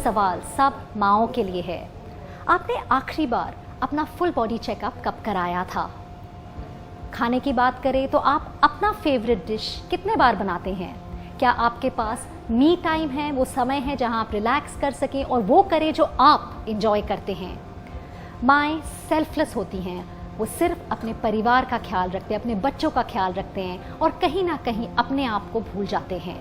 सवाल सब माँओं के लिए है। आपने आखिरी बार अपना फुल बॉडी चेकअप कब कराया था? खाने की बात करें तो आप अपना फेवरेट डिश कितने बार बनाते हैं? क्या आपके पास मी टाइम है, वो समय है जहां आप रिलैक्स कर सकें और वो करें जो आप इंजॉय करते हैं? माएँ सेल्फलेस होती हैं, वो सिर्फ अपने परिवार का ख्याल रखते हैं, अपने बच्चों का ख्याल रखते हैं और कहीं ना कहीं अपने आप को भूल जाते हैं।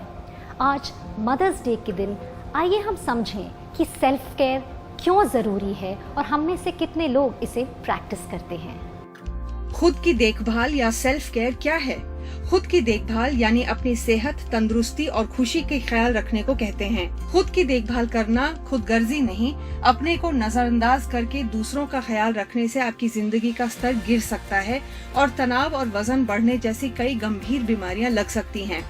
आज मदर्स डे के दिन आइए हम समझें कि सेल्फ केयर क्यों ज़रूरी है और हम में से कितने लोग इसे प्रैक्टिस करते हैं। खुद की देखभाल या सेल्फ केयर क्या है? खुद की देखभाल यानी अपनी सेहत, तंदुरुस्ती और खुशी के ख्याल रखने को कहते हैं। खुद की देखभाल करना खुद गर्जी नहीं, अपने को नजरअंदाज करके दूसरों का ख्याल रखने से आपकी जिंदगी का स्तर गिर सकता है और तनाव और वजन बढ़ने जैसी कई गंभीर बीमारियां लग सकती हैं।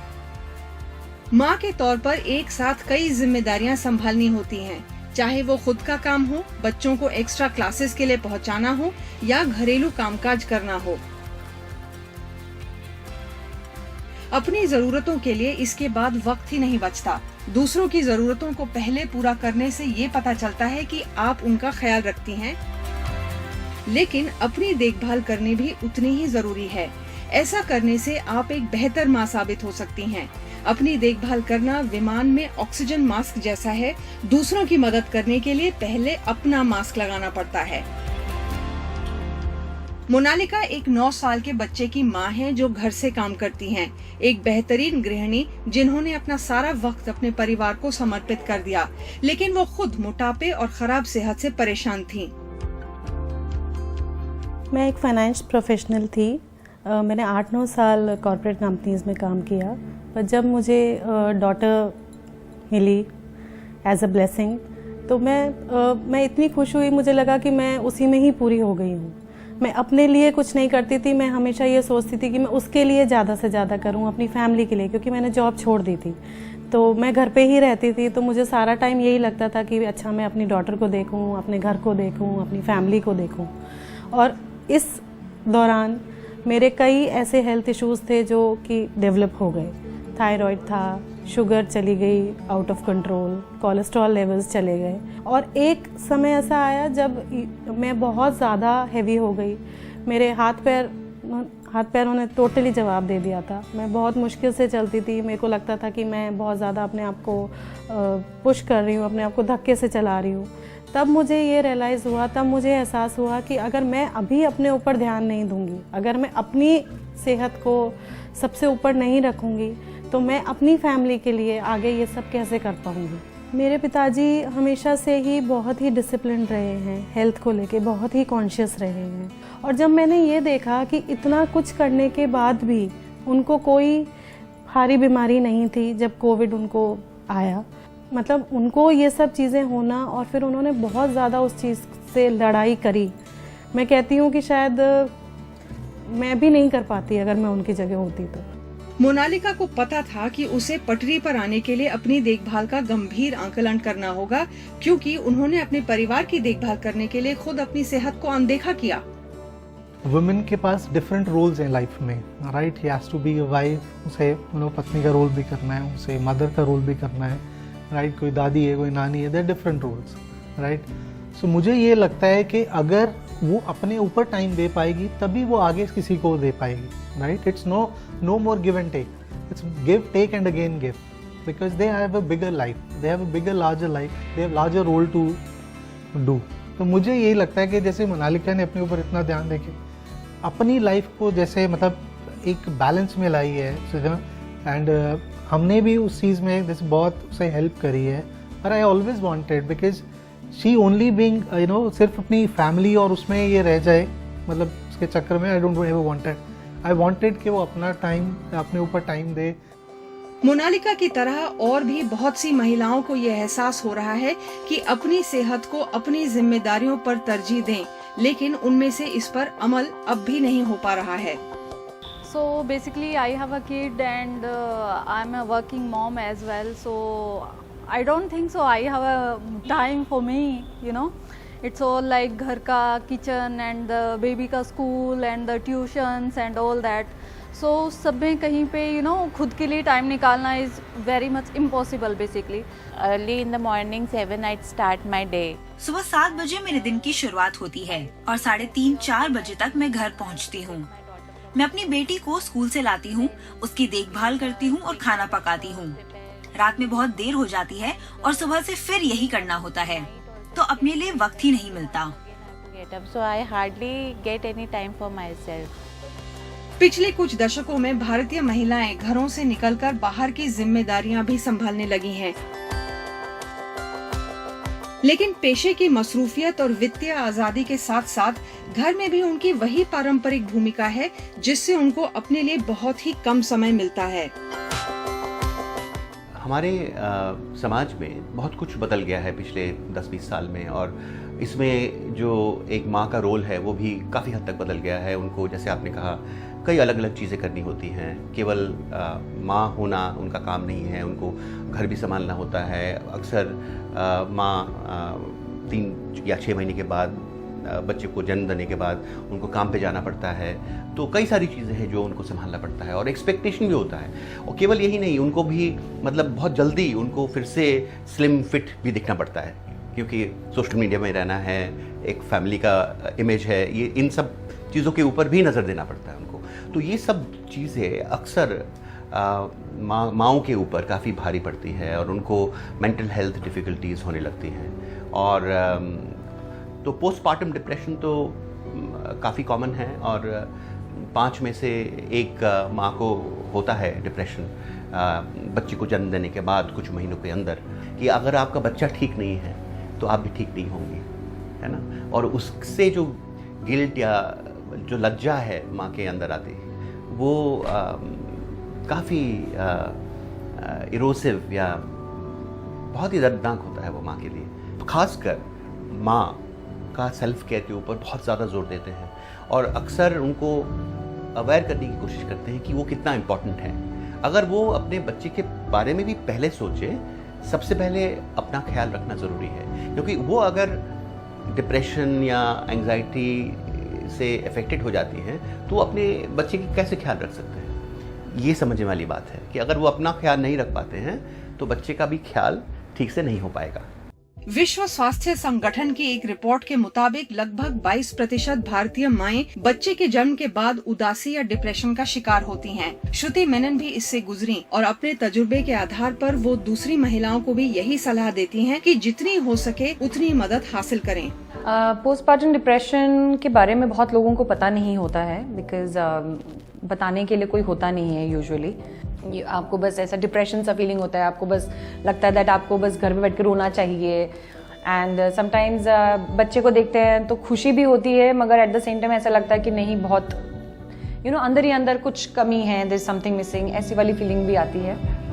माँ के तौर पर एक साथ कई जिम्मेदारियां संभालनी होती हैं, चाहे वो खुद का काम हो, बच्चों को एक्स्ट्रा क्लासेस के लिए पहुंचाना हो या घरेलू कामकाज करना हो। अपनी जरूरतों के लिए इसके बाद वक्त ही नहीं बचता। दूसरों की जरूरतों को पहले पूरा करने से ये पता चलता है कि आप उनका ख्याल रखती हैं, लेकिन अपनी देखभाल करनी भी उतनी ही जरूरी है। ऐसा करने से आप एक बेहतर माँ साबित हो सकती हैं। अपनी देखभाल करना विमान में ऑक्सीजन मास्क जैसा है। दूसरों की मदद करने के लिए पहले अपना मास्क लगाना पड़ता है। मोनालिका एक 9 साल के बच्चे की माँ है जो घर से काम करती हैं। एक बेहतरीन गृहिणी जिन्होंने अपना सारा वक्त अपने परिवार को समर्पित कर दिया, लेकिन वो खुद मोटापे और खराब सेहत से परेशान थीं। मैं एक फाइनेंस प्रोफेशनल थी। मैंने 8-9 साल कॉर्पोरेट कंपनीज में काम किया, पर जब मुझे डॉटर मिली एज अ ब्लेसिंग, तो मैं इतनी खुश हुई, मुझे लगा कि मैं उसी में ही पूरी हो गई हूँ। मैं अपने लिए कुछ नहीं करती थी, मैं हमेशा ये सोचती थी कि मैं उसके लिए ज़्यादा से ज़्यादा करूँ, अपनी फैमिली के लिए, क्योंकि मैंने जॉब छोड़ दी थी। तो मैं घर पे ही रहती थी, तो मुझे सारा टाइम यही लगता था कि अच्छा मैं अपनी डॉटर को देखूँ, अपने घर को देखूँ, अपनी फैमिली को देखूँ। और इस दौरान मेरे कई ऐसे हेल्थ इश्यूज़ थे जो कि डेवलप हो गए। थायराइड था, शुगर चली गई out of control, cholesterol levels चले गए, और एक समय ऐसा आया जब मैं बहुत ज़्यादा हैवी हो गई। मेरे हाथ पैरों ने टोटली जवाब दे दिया था। मैं बहुत मुश्किल से चलती थी। मेरे को लगता था कि मैं बहुत ज़्यादा अपने आप को पुश कर रही हूँ, अपने आप को धक्के से चला रही हूँ। तब मुझे ये रियलाइज़ हुआ, तब मुझे एहसास हुआ कि अगर मैं अभी अपने ऊपर ध्यान नहीं दूंगी, अगर मैं अपनी सेहत को सबसे ऊपर नहीं रखूंगी, तो मैं अपनी फैमिली के लिए आगे ये सब कैसे कर पाऊंगी। मेरे पिताजी हमेशा से ही बहुत ही डिसिप्लिन रहे हैं, हेल्थ को लेके बहुत ही कॉन्शियस रहे हैं। और जब मैंने ये देखा कि इतना कुछ करने के बाद भी उनको कोई भारी बीमारी नहीं थी, जब कोविड उनको आया, मतलब उनको ये सब चीज़ें होना, और फिर उन्होंने बहुत ज़्यादा उस चीज़ से लड़ाई करी। मैं कहती हूँ कि शायद मैं भी नहीं कर पाती अगर मैं उनकी जगह होती तो। मोनालिका को पता था कि उसे पटरी पर आने के लिए अपनी देखभाल का गंभीर आकलन करना होगा, क्योंकि उन्होंने अपने परिवार की देखभाल करने के लिए खुद अपनी सेहत को अनदेखा किया। वुमेन के पास डिफरेंट रोल्स हैं लाइफ में, right. He has to be a wife, उसे पत्नी का रोल भी करना है, उसे मदर का रोल भी करना है, राइट। कोई दादी है, कोई नानी है, देयर डिफरेंट रोल्स, राइट। सो मुझे ये लगता है कि अगर वो अपने ऊपर टाइम दे पाएगी तभी वो आगे किसी को दे पाएगी, right. It's no more give and take, it's give, take and again give, because they have a bigger life, they have a bigger larger life, they have larger role to do. तो मुझे यही लगता है कि जैसे मोनालिका ने अपने ऊपर इतना ध्यान देके अपनी लाइफ को जैसे एक बैलेंस में लाई है, एंड हमने भी उस चीज़ में जैसे बहुत उसे हेल्प करी है। पर I always wanted, because she only being सिर्फ अपनी फैमिली और उसमें ये रह जाए, मतलब उसके चक्कर में I don't ever wanted, I wanted कि वो अपना टाइम, अपने ऊपर टाइम दे। मोनालिका की तरह और भी बहुत सी महिलाओं को ये एहसास हो रहा है कि अपनी सेहत को अपनी जिम्मेदारियों पर तरजीह दें, लेकिन उनमें से इस पर अमल अब भी नहीं हो पा रहा है। So basically I have a kid and I'm a working mom as well, so I don't think so I have a time for me, you know. It's all like घर का, kitchen and the baby का school and the tuitions and all that. सो उस सब में कहीं पे खुद के लिए टाइम निकालना is very much impossible basically. Early in the morning 7 I start my day. सुबह 7 बजे मेरे दिन की शुरुआत होती है और 3:30-4 बजे तक मैं घर पहुंचती हूं। मैं अपनी बेटी को स्कूल से लाती हूं, उसकी देखभाल करती हूं और खाना पकाती हूं। रात में बहुत देर हो जाती है और सुबह से फिर यही करना होता है, तो अपने लिए वक्त ही नहीं मिलता। So I hardly get any time for myself. पिछले कुछ दशकों में भारतीय महिलाएं घरों से निकलकर बाहर की जिम्मेदारियां भी संभालने लगी हैं। लेकिन पेशे की मसरूफियत और वित्तीय आजादी के साथ साथ घर में भी उनकी वही पारंपरिक भूमिका है, जिससे उनको अपने लिए बहुत ही कम समय मिलता है। हमारे समाज में बहुत कुछ बदल गया है पिछले 10-20 साल में, और इसमें जो एक माँ का रोल है वो भी काफ़ी हद तक बदल गया है। उनको, जैसे आपने कहा, कई अलग अलग चीज़ें करनी होती हैं। केवल माँ होना उनका काम नहीं है, उनको घर भी संभालना होता है। अक्सर माँ 3 या 6 महीने के बाद, बच्चे को जन्म देने के बाद उनको काम पे जाना पड़ता है। तो कई सारी चीज़ें हैं जो उनको संभालना पड़ता है, और एक्सपेक्टेशन भी होता है। और केवल यही नहीं, उनको भी मतलब बहुत जल्दी उनको फिर से स्लिम फिट भी दिखना पड़ता है, क्योंकि सोशल मीडिया में रहना है, एक फैमिली का इमेज है, ये इन सब चीज़ों के ऊपर भी नज़र देना पड़ता है उनको। तो ये सब चीज़ें अक्सर माँओं के ऊपर काफ़ी भारी पड़ती है, और उनको मेंटल हेल्थ डिफ़िकल्टीज़ होने लगती हैं। और तो पोस्टपार्टम डिप्रेशन तो काफ़ी कॉमन है, और 5 में से 1 माँ को होता है डिप्रेशन बच्चे को जन्म देने के बाद कुछ महीनों के अंदर, कि अगर आपका बच्चा ठीक नहीं है तो आप भी ठीक नहीं होंगे, है ना। और उससे जो गिल्ट या जो लज्जा है माँ के अंदर आती है, वो काफ़ी इरोसिव या बहुत ही दर्दनाक होता है वो माँ के लिए। तो खासकर माँ का सेल्फ केयर के ऊपर बहुत ज़्यादा जोर देते हैं, और अक्सर उनको अवेयर करने की कोशिश करते हैं कि वो कितना इम्पोर्टेंट है। अगर वो अपने बच्चे के बारे में भी पहले सोचे, सबसे पहले अपना ख्याल रखना ज़रूरी है, क्योंकि वो अगर डिप्रेशन या एंग्जाइटी से अफेक्टेड हो जाती हैं तो अपने बच्चे की कैसे ख्याल रख सकते हैं। ये समझने वाली बात है कि अगर वो अपना ख्याल नहीं रख पाते हैं तो बच्चे का भी ख्याल ठीक से नहीं हो पाएगा। विश्व स्वास्थ्य संगठन की एक रिपोर्ट के मुताबिक लगभग 22% भारतीय माएं बच्चे के जन्म के बाद उदासी या डिप्रेशन का शिकार होती हैं। श्रुति मेनन भी इससे गुजरी, और अपने तजुर्बे के आधार पर वो दूसरी महिलाओं को भी यही सलाह देती हैं कि जितनी हो सके उतनी मदद हासिल करें। पोस्टपार्टम डिप्रेशन के बारे में बहुत लोगों को पता नहीं होता है, बिकॉज बताने के लिए कोई होता नहीं है यूजुअली। आपको बस ऐसा डिप्रेशन सा फीलिंग होता है, आपको बस लगता है दैट आपको बस घर में बैठ कर रोना चाहिए। एंड समटाइम्स बच्चे को देखते हैं तो खुशी भी होती है, मगर एट द सेम टाइम ऐसा लगता है कि नहीं, बहुत अंदर ही अंदर कुछ कमी है, देयर इज समथिंग मिसिंग, ऐसी वाली फीलिंग भी आती है।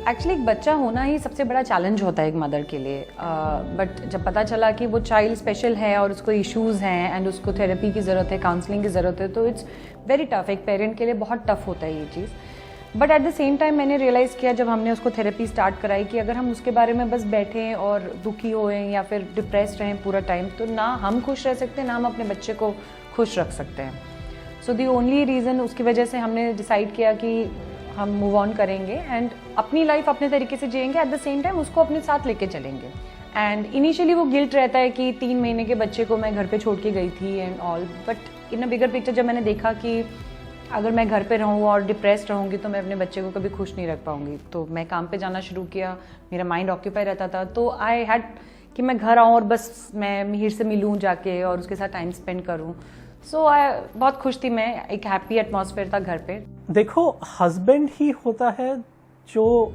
एक्चुअली एक बच्चा होना ही सबसे बड़ा चैलेंज होता है एक मदर के लिए, बट जब पता चला कि वो चाइल्ड स्पेशल है और उसको इश्यूज़ हैं एंड उसको थेरेपी की ज़रूरत है, काउंसलिंग की ज़रूरत है, तो इट्स वेरी टफ। एक पेरेंट के लिए बहुत टफ होता है ये चीज़। But at the same time मैंने रियलाइज़ किया जब हमने उसको थेरेपी स्टार्ट कराई कि अगर हम उसके बारे में बस बैठें और दुखी होएं या फिर डिप्रेस्ड रहें पूरा टाइम, तो ना हम खुश रह सकते हैं, ना हम अपने बच्चे को खुश रख सकते हैं। सो दी ओनली रीज़न, उसकी वजह से हमने डिसाइड किया कि हम मूव ऑन करेंगे एंड अपनी लाइफ अपने तरीके से जिएंगे, एट द सेम टाइम उसको अपने साथ लेके चलेंगे। एंड इनिशियली वो गिल्ट रहता है कि 3 महीने के बच्चे को मैं घर पे छोड़ के गई थी and all, but in a bigger picture जब मैंने देखा कि अगर मैं घर पे रहूँ और डिप्रेस्ड रहूँगी तो मैं अपने बच्चे को कभी खुश नहीं रख पाऊँगी, तो मैं काम पे जाना शुरू किया, मेरा माइंड ऑक्यूपाई रहता था, तो आई हैड कि मैं घर आऊँ और बस मैं मिहिर से मिलूँ जाके और उसके साथ टाइम स्पेंड करूँ। सो बहुत खुश थी मैं, एक हैप्पी एटमॉस्फेयर था घर पे। देखो, हस्बैंड ही होता है जो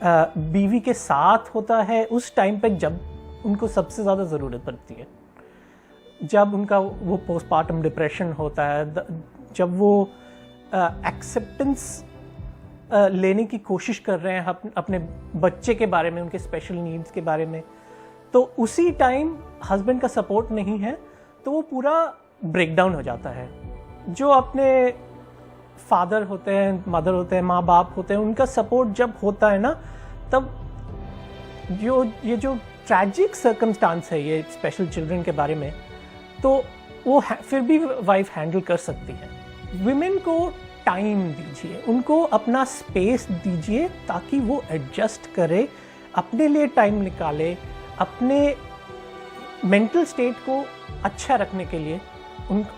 बीवी के साथ होता है उस टाइम पे जब उनको सबसे ज़्यादा ज़रूरत पड़ती है, जब उनका वो पोस्टपार्टम डिप्रेशन होता है, जब वो एक्सेप्टेंस लेने की कोशिश कर रहे हैं अपने बच्चे के बारे में, उनके स्पेशल नीड्स के बारे में, तो उसी टाइम हस्बैंड का सपोर्ट नहीं है तो वो पूरा ब्रेकडाउन हो जाता है। जो अपने फादर होते हैं, मदर होते हैं, माँ बाप होते हैं, उनका सपोर्ट जब होता है ना, तब ये जो ट्रैजिक सर्कमस्टांस है ये स्पेशल चिल्ड्रन के बारे में, तो वो फिर भी वाइफ हैंडल कर सकती है। विमेन को टाइम दीजिए, उनको अपना स्पेस दीजिए ताकि वो एडजस्ट करे, अपने लिए टाइम निकाले, अपने मेंटल स्टेट को अच्छा रखने के लिए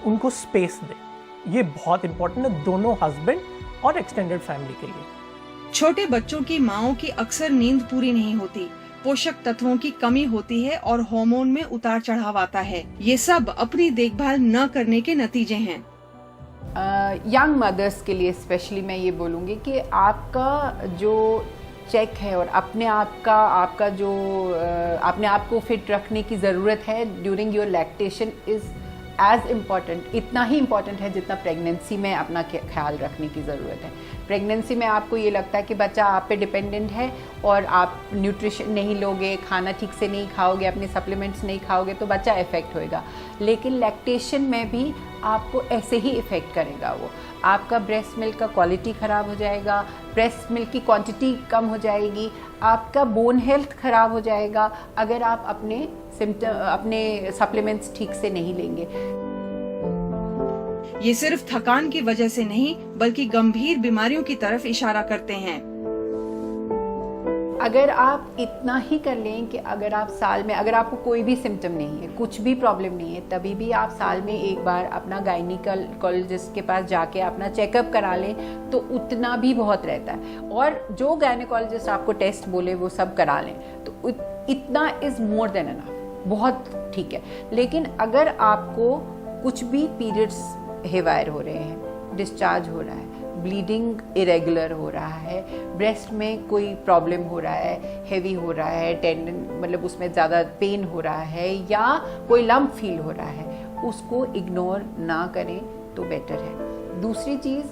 उनको स्पेस दे। ये बहुत इंपॉर्टेंट है दोनों हस्बैंड और एक्सटेंडेड फैमिली के लिए। छोटे बच्चों की माँओं की अक्सर नींद पूरी नहीं होती, पोषक तत्वों की कमी होती है और हार्मोन में उतार चढ़ाव आता है। ये सब अपनी देखभाल न करने के नतीजे हैं। यंग मदर्स के लिए स्पेशली मैं ये बोलूँगी कि आपका जो चेक है और अपने आप जो अपने आप को फिट रखने की ज़रूरत है during your lactation is as important, इतना ही इम्पॉर्टेंट है जितना प्रेगनेंसी में अपना ख्याल रखने की ज़रूरत है। प्रेगनेंसी में आपको ये लगता है कि बच्चा आप पे डिपेंडेंट है और आप न्यूट्रिशन नहीं लोगे, खाना ठीक से नहीं खाओगे, अपने सप्लीमेंट्स नहीं खाओगे तो बच्चा इफ़ेक्ट होएगा। लेकिन लैक्टेशन में भी आपको ऐसे ही इफ़ेक्ट करेगा वो। आपका ब्रेस्ट मिल्क का क्वालिटी ख़राब हो जाएगा, ब्रेस्ट मिल्क की क्वांटिटी कम हो जाएगी, आपका बोन हेल्थ ख़राब हो जाएगा अगर आप अपने सप्लीमेंट्स ठीक से नहीं लेंगे। ये सिर्फ थकान की वजह से नहीं बल्कि गंभीर बीमारियों की तरफ इशारा करते हैं। अगर आप इतना ही कर लें कि अगर आप साल में, अगर आपको कोई भी सिम्टम नहीं है, कुछ भी प्रॉब्लम नहीं है, तभी भी आप साल में एक बार अपना गायनिकोलॉजिस्ट के पास जाके अपना चेकअप करा लें तो उतना भी बहुत रहता है। और जो गायनिकोलॉजिस्ट आपको टेस्ट बोले वो सब करा लें तो इतना इज़ मोर देन एनफ, बहुत ठीक है। लेकिन अगर आपको कुछ भी पीरियड्स हेवायर हो रहे हैं, डिस्चार्ज हो रहा है, ब्लीडिंग इरेगुलर हो रहा है, ब्रेस्ट में कोई प्रॉब्लम हो रहा है, हेवी हो रहा है, टेंडन मतलब उसमें ज़्यादा पेन हो रहा है या कोई लम्प फील हो रहा है, उसको इग्नोर ना करें तो बेटर है। दूसरी चीज़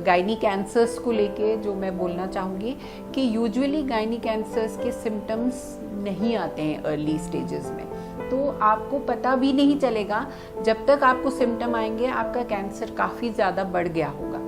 गायनी कैंसर्स को लेके जो मैं बोलना चाहूँगी कि यूजुअली गायनी कैंसर्स के सिम्टम्स नहीं आते हैं अर्ली स्टेजेस में, तो आपको पता भी नहीं चलेगा। जब तक आपको सिम्टम आएंगे आपका कैंसर काफ़ी ज़्यादा बढ़ गया होगा।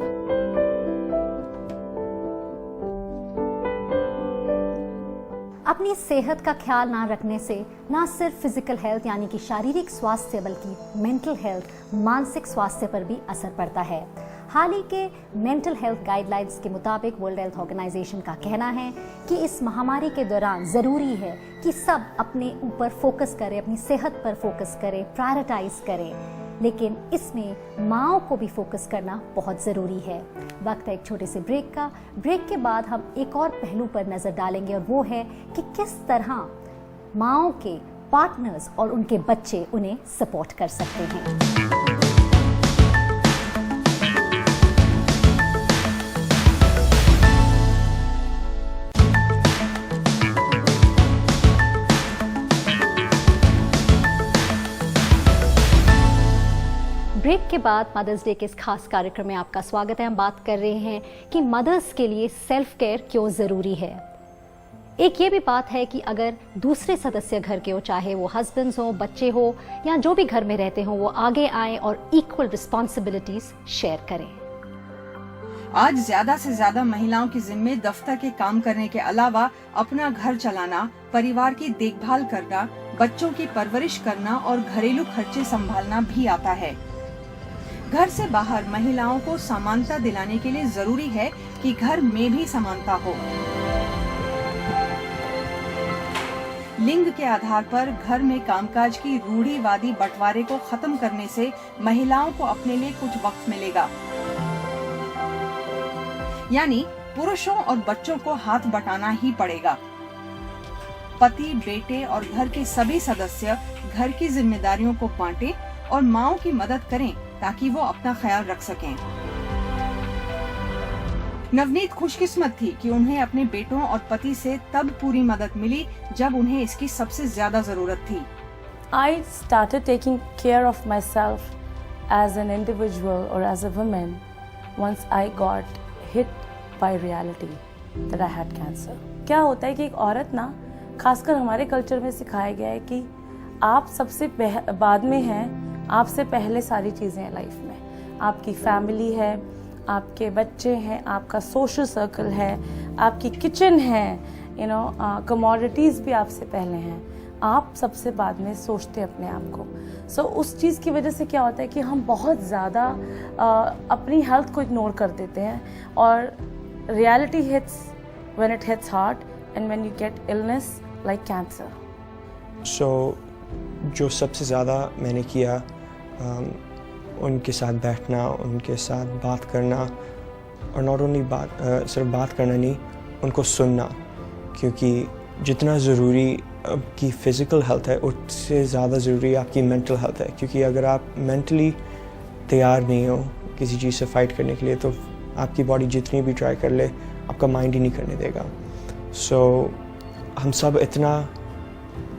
अपनी सेहत का ख्याल ना रखने से ना सिर्फ फिजिकल हेल्थ यानी कि शारीरिक स्वास्थ्य बल्कि मेंटल हेल्थ, मानसिक स्वास्थ्य पर भी असर पड़ता है। हाल ही के मेंटल हेल्थ गाइडलाइंस के मुताबिक वर्ल्ड हेल्थ ऑर्गेनाइजेशन का कहना है कि इस महामारी के दौरान ज़रूरी है कि सब अपने ऊपर फोकस करें, अपनी सेहत पर फोकस करें, प्रायोरिटाइज करें, लेकिन इसमें माँओं को भी फोकस करना बहुत ज़रूरी है। वक्त है एक छोटे से ब्रेक का। ब्रेक के बाद हम एक और पहलू पर नज़र डालेंगे और वो है कि किस तरह माँओं के पार्टनर्स और उनके बच्चे उन्हें सपोर्ट कर सकते हैं। ब्रेक के बाद मदर्स डे के इस खास कार्यक्रम में आपका स्वागत है। हम बात कर रहे हैं कि मदर्स के लिए सेल्फ केयर क्यों ज़रूरी है। एक ये भी बात है कि अगर दूसरे सदस्य घर के हो, चाहे वो हस्बैंड्स हो, बच्चे हो या जो भी घर में रहते हो, वो आगे आएं और इक्वल रिस्पॉन्सिबिलिटीज शेयर करें। आज ज्यादा से ज्यादा महिलाओं की जिम्मे दफ्तर के काम करने के अलावा अपना घर चलाना, परिवार की देखभाल करना, बच्चों की परवरिश करना और घरेलू खर्चे संभालना भी आता है। घर से बाहर महिलाओं को समानता दिलाने के लिए जरूरी है कि घर में भी समानता हो। लिंग के आधार पर घर में कामकाज की रूढ़िवादी बंटवारे को खत्म करने से महिलाओं को अपने लिए कुछ वक्त मिलेगा। यानी पुरुषों और बच्चों को हाथ बटाना ही पड़ेगा। पति, बेटे और घर के सभी सदस्य घर की जिम्मेदारियों को बांटें और माँओं की मदद करें ताकि वो अपना ख्याल रख सकें। नवनीत खुशकिस्मत थी कि उन्हें अपने बेटों और पति से तब पूरी मदद मिली जब उन्हें इसकी सबसे ज्यादा जरूरत थी। I started taking care of myself as an individual or as a woman once I got hit by reality that I had cancer. क्या होता है कि एक औरत ना, खासकर हमारे कल्चर में सिखाया गया है कि आप सबसे बाद में हैं, आपसे पहले सारी चीज़ें हैं लाइफ में। आपकी फैमिली है, आपके बच्चे हैं, आपका सोशल सर्कल है, आपकी किचन है, कमोडिटीज़ भी आपसे पहले हैं, आप सबसे बाद में सोचते हैं अपने आप को। सो उस चीज़ की वजह से क्या होता है कि हम बहुत ज़्यादा अपनी हेल्थ को इग्नोर कर देते हैं, और reality hits when it hits hard and when you get illness like cancer. So जो सबसे ज़्यादा मैंने किया, उनके साथ बैठना, उनके साथ बात करना, और नॉट ओनली सिर्फ बात करना नहीं, उनको सुनना, क्योंकि जितना ज़रूरी आपकी फ़िज़िकल हेल्थ है उससे ज़्यादा ज़रूरी आपकी मेंटल हेल्थ है। क्योंकि अगर आप मेंटली तैयार नहीं हो किसी चीज़ से फ़ाइट करने के लिए, तो आपकी बॉडी जितनी भी ट्राई कर ले, आपका माइंड ही नहीं करने देगा। सो हम सब इतना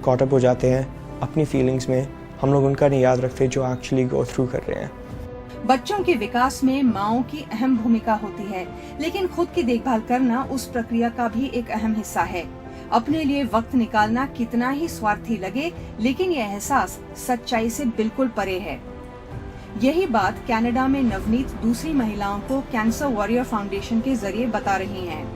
कॉट अप हो जाते हैं अपनी फीलिंग्स में, हम लोग उनका नहीं याद रखते जो एक्चुअली गो थ्रू कर रहे हैं। बच्चों के विकास में माँओं की अहम भूमिका होती है, लेकिन खुद की देखभाल करना उस प्रक्रिया का भी एक अहम हिस्सा है। अपने लिए वक्त निकालना कितना ही स्वार्थी लगे, लेकिन यह एहसास सच्चाई से बिल्कुल परे है। यही बात कनाडा में नवनीत दूसरी महिलाओं को कैंसर वॉरियर फाउंडेशन के जरिए बता रही हैं।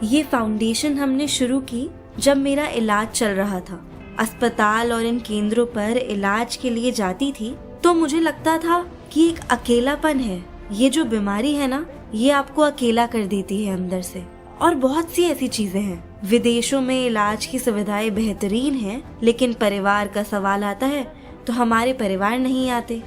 ये फाउंडेशन हमने शुरू की जब मेरा इलाज चल रहा था। अस्पताल और इन केंद्रों पर इलाज के लिए जाती थी तो मुझे लगता था कि एक अकेलापन है, ये जो बीमारी है ना, ये आपको अकेला कर देती है अंदर से। और बहुत सी ऐसी चीजें हैं, विदेशों में इलाज की सुविधाएं बेहतरीन हैं, लेकिन परिवार का सवाल आता है तो हमारे परिवार नहीं आते।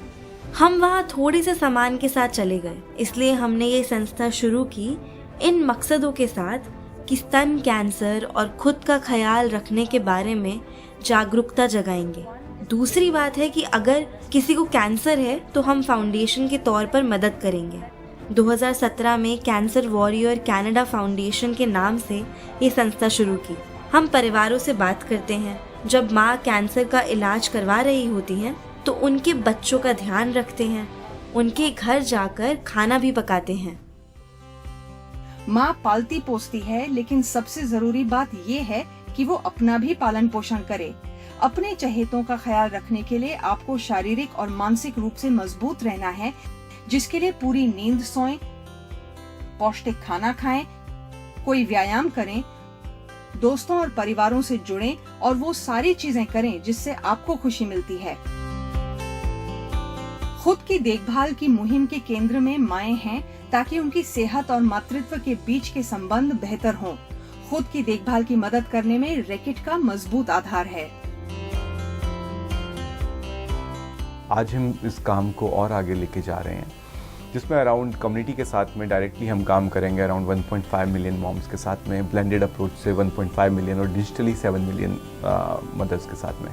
हम वहाँ थोड़े से सामान के साथ चले गए, इसलिए हमने ये संस्था शुरू की इन मकसदों के साथ कि स्तन कैंसर और खुद का ख्याल रखने के बारे में जागरूकता जगाएंगे। दूसरी बात है कि अगर किसी को कैंसर है तो हम फाउंडेशन के तौर पर मदद करेंगे। 2017 में कैंसर वॉरियर कनाडा फाउंडेशन के नाम से ये संस्था शुरू की। हम परिवारों से बात करते हैं, जब माँ कैंसर का इलाज करवा रही होती हैं तो उनके बच्चों का ध्यान रखते हैं, उनके घर जाकर खाना भी पकाते हैं। माँ पालती पोसती है, लेकिन सबसे जरूरी बात ये है कि वो अपना भी पालन पोषण करे। अपने चहेतों का ख्याल रखने के लिए आपको शारीरिक और मानसिक रूप से मजबूत रहना है, जिसके लिए पूरी नींद सोएं, पौष्टिक खाना खाएं, कोई व्यायाम करें, दोस्तों और परिवारों से जुड़ें और वो सारी चीजें करें जिससे आपको खुशी मिलती है। खुद की देखभाल की मुहिम के केंद्र में माएं हैं, ताकि उनकी सेहत और मातृत्व के बीच के संबंध बेहतर हों। खुद की देखभाल की मदद करने में रैकेट का मजबूत आधार है। आज हम इस काम को और आगे लेके जा रहे हैं, जिसमें अराउंड कम्युनिटी के साथ में डायरेक्टली हम काम करेंगे अराउंड 1.5 मिलियन मॉम्स के साथ में, ब्लेंडेड अप्रोच से 1.5 मिलियन और डिजिटली 7 मिलियन मदर्स के साथ में।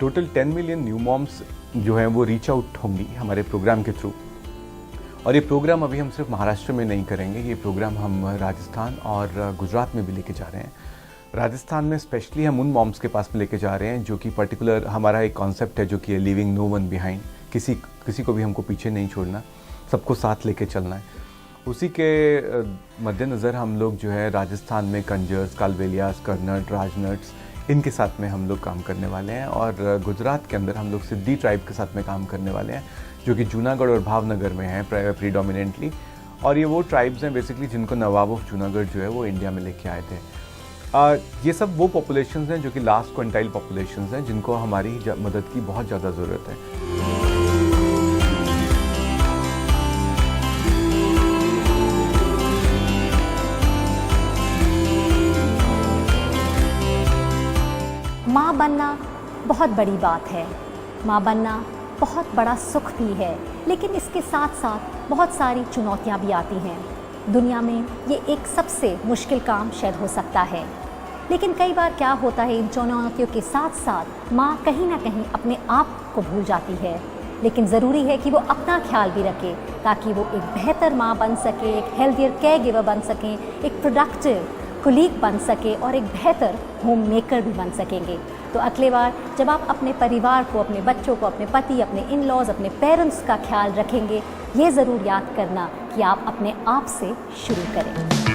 टोटल 10 मिलियन न्यू मॉम्स जो हैं वो रीच आउट होंगी हमारे प्रोग्राम के थ्रू। और ये प्रोग्राम अभी हम सिर्फ महाराष्ट्र में नहीं करेंगे, ये प्रोग्राम हम राजस्थान और गुजरात में भी लेके जा रहे हैं। राजस्थान में स्पेशली हम उन मॉम्स के पास में लेके जा रहे हैं जो कि पर्टिकुलर हमारा एक कॉन्सेप्ट है जो कि लिविंग नो वन बिहाइंड, किसी को भी हमको पीछे नहीं छोड़ना, सबको साथ लेके चलना है। उसी के मद्देनज़र हम लोग जो है राजस्थान में कंजर्स, कालबेलियास, कर्नट, राजनट्स, इनके साथ में हम लोग काम करने वाले हैं। और गुजरात के अंदर हम लोग सिद्धि ट्राइब के साथ में काम करने वाले हैं, जो कि जूनागढ़ और भावनगर में हैं प्रीडोमिनेंटली। और ये वो ट्राइब्स हैं बेसिकली जिनको नवाब ऑफ जूनागढ़ जो है वो इंडिया में लेके आए थे। ये सब वो पॉपुलेशंस हैं जो कि लास्ट क्विंटाइल पॉपुलेशंस हैं, जिनको हमारी मदद की बहुत ज़्यादा ज़रूरत है। माँ बनना बहुत बड़ी बात है, माँ बनना बहुत बड़ा सुख भी है, लेकिन इसके साथ साथ बहुत सारी चुनौतियाँ भी आती हैं। दुनिया में ये एक सबसे मुश्किल काम शायद हो सकता है, लेकिन कई बार क्या होता है, इन चुनौतियों के साथ साथ माँ कहीं ना कहीं अपने आप को भूल जाती है। लेकिन ज़रूरी है कि वो अपना ख्याल भी रखे, ताकि वो एक बेहतर माँ बन सके, एक हेल्थियर केयर गिवर बन सकें, एक प्रोडक्टिव कुलीग बन सके और एक बेहतर होम मेकर भी बन सकेंगे। तो अगली बार जब आप अपने परिवार को, अपने बच्चों को, अपने पति, अपने इन लॉज, अपने पेरेंट्स का ख्याल रखेंगे, ये ज़रूर याद करना कि आप अपने आप से शुरू करें।